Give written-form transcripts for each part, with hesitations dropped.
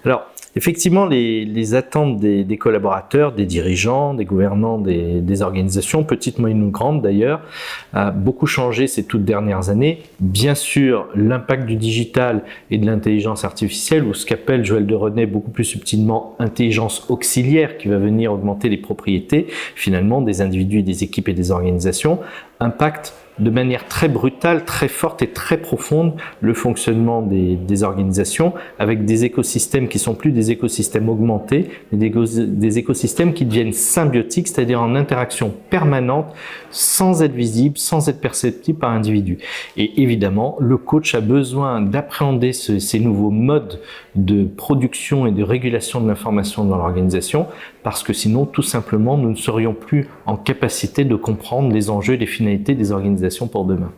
Alors, effectivement, les attentes des collaborateurs, des dirigeants, des gouvernants, des organisations, petites, moyennes ou grandes d'ailleurs, a beaucoup changé ces toutes dernières années. Bien sûr, l'impact du digital et de l'intelligence artificielle, ou ce qu'appelle Joël de René beaucoup plus subtilement intelligence auxiliaire, qui va venir augmenter les propriétés finalement des individus, des équipes et des organisations, impacte de manière très brutale, très forte et très profonde le fonctionnement des organisations, avec des écosystèmes qui sont plus des écosystèmes augmentés, mais des écosystèmes qui deviennent symbiotiques, c'est-à-dire en interaction permanente, sans être visible, sans être perceptible par l'individu. Et évidemment, le coach a besoin d'appréhender ces nouveaux modes de production et de régulation de l'information dans l'organisation, parce que sinon, tout simplement, nous ne serions plus en capacité de comprendre les enjeux et les finalités des organisations pour demain.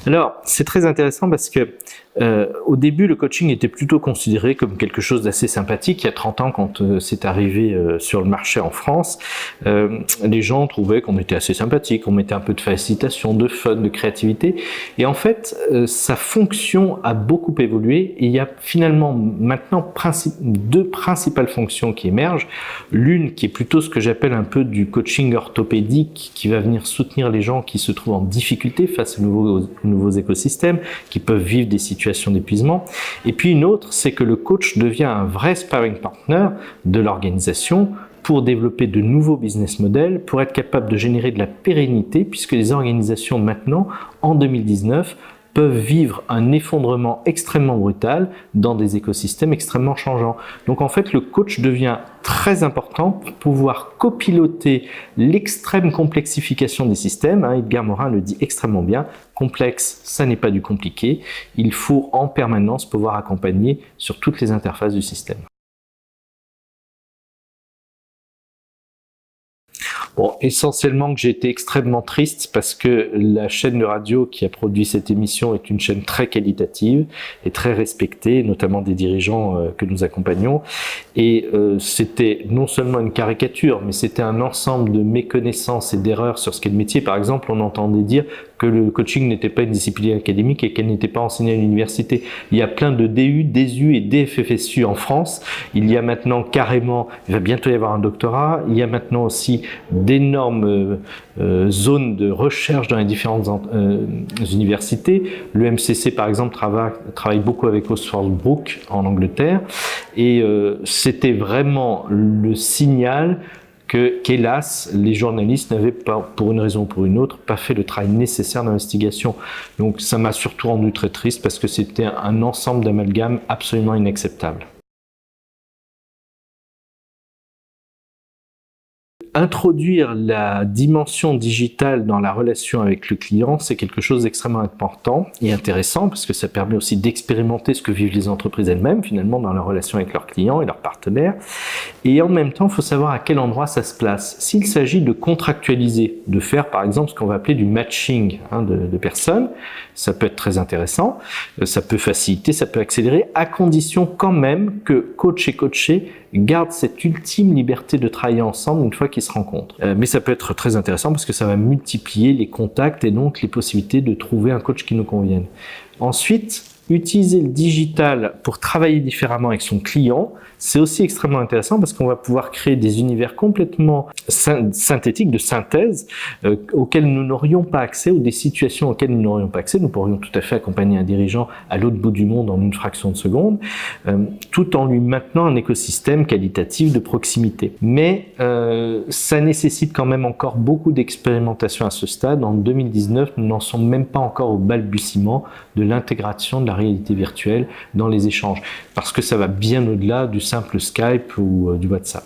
Alors, c'est très intéressant parce que au début, le coaching était plutôt considéré comme quelque chose d'assez sympathique. Il y a 30 ans, quand c'est arrivé sur le marché en France, les gens trouvaient qu'on était assez sympathique, on mettait un peu de facilitation, de fun, de créativité. Et en fait, sa fonction a beaucoup évolué et il y a finalement maintenant deux principales fonctions qui émergent. L'une qui est plutôt ce que j'appelle un peu du coaching orthopédique, qui va venir soutenir les gens qui se trouvent en difficulté face aux nouveaux écosystèmes, qui peuvent vivre des situations d'épuisement. Et puis une autre, c'est que le coach devient un vrai sparring partner de l'organisation pour développer de nouveaux business models, pour être capable de générer de la pérennité, puisque les organisations maintenant, en 2019, peuvent vivre un effondrement extrêmement brutal dans des écosystèmes extrêmement changeants. Donc en fait, le coach devient très important pour pouvoir copiloter l'extrême complexification des systèmes. Edgar Morin le dit extrêmement bien, complexe, ça n'est pas du compliqué. Il faut en permanence pouvoir accompagner sur toutes les interfaces du système. Bon, essentiellement que j'ai été extrêmement triste parce que la chaîne de radio qui a produit cette émission est une chaîne très qualitative et très respectée, notamment des dirigeants que nous accompagnons. Et c'était non seulement une caricature, mais c'était un ensemble de méconnaissances et d'erreurs sur ce qu'est le métier. Par exemple, on entendait dire que le coaching n'était pas une discipline académique et qu'elle n'était pas enseignée à l'université. Il y a plein de DU, DSU et DFFSU en France. Il y a maintenant carrément, il va bientôt y avoir un doctorat. Il y a maintenant aussi d'énormes zones de recherche dans les différentes universités. Le MCC, par exemple, travaille beaucoup avec Oxford Brook en Angleterre. Et c'était vraiment le signal qu'hélas, les journalistes n'avaient pas, pour une raison ou pour une autre, pas fait le travail nécessaire d'investigation. Donc ça m'a surtout rendu très triste parce que c'était un ensemble d'amalgames absolument inacceptable. Introduire la dimension digitale dans la relation avec le client, c'est quelque chose d'extrêmement important et intéressant parce que ça permet aussi d'expérimenter ce que vivent les entreprises elles-mêmes finalement dans leur relation avec leurs clients et leurs partenaires. Et en même temps, il faut savoir à quel endroit ça se place. S'il s'agit de contractualiser, de faire par exemple ce qu'on va appeler du matching de personnes, ça peut être très intéressant, ça peut faciliter, ça peut accélérer, à condition quand même que coach et coaché gardent cette ultime liberté de travailler ensemble une fois qu'ils se rencontrent. Mais ça peut être très intéressant parce que ça va multiplier les contacts et donc les possibilités de trouver un coach qui nous convienne. Ensuite, utiliser le digital pour travailler différemment avec son client, c'est aussi extrêmement intéressant parce qu'on va pouvoir créer des univers complètement synthétiques, de synthèse, auxquels nous n'aurions pas accès, ou des situations auxquelles nous n'aurions pas accès. Nous pourrions tout à fait accompagner un dirigeant à l'autre bout du monde en une fraction de seconde, tout en lui maintenant un écosystème qualitatif de proximité. Mais ça nécessite quand même encore beaucoup d'expérimentation à ce stade. En 2019, nous n'en sommes même pas encore au balbutiement de l'intégration de la réalité virtuelle dans les échanges, parce que ça va bien au-delà du simple Skype ou du WhatsApp.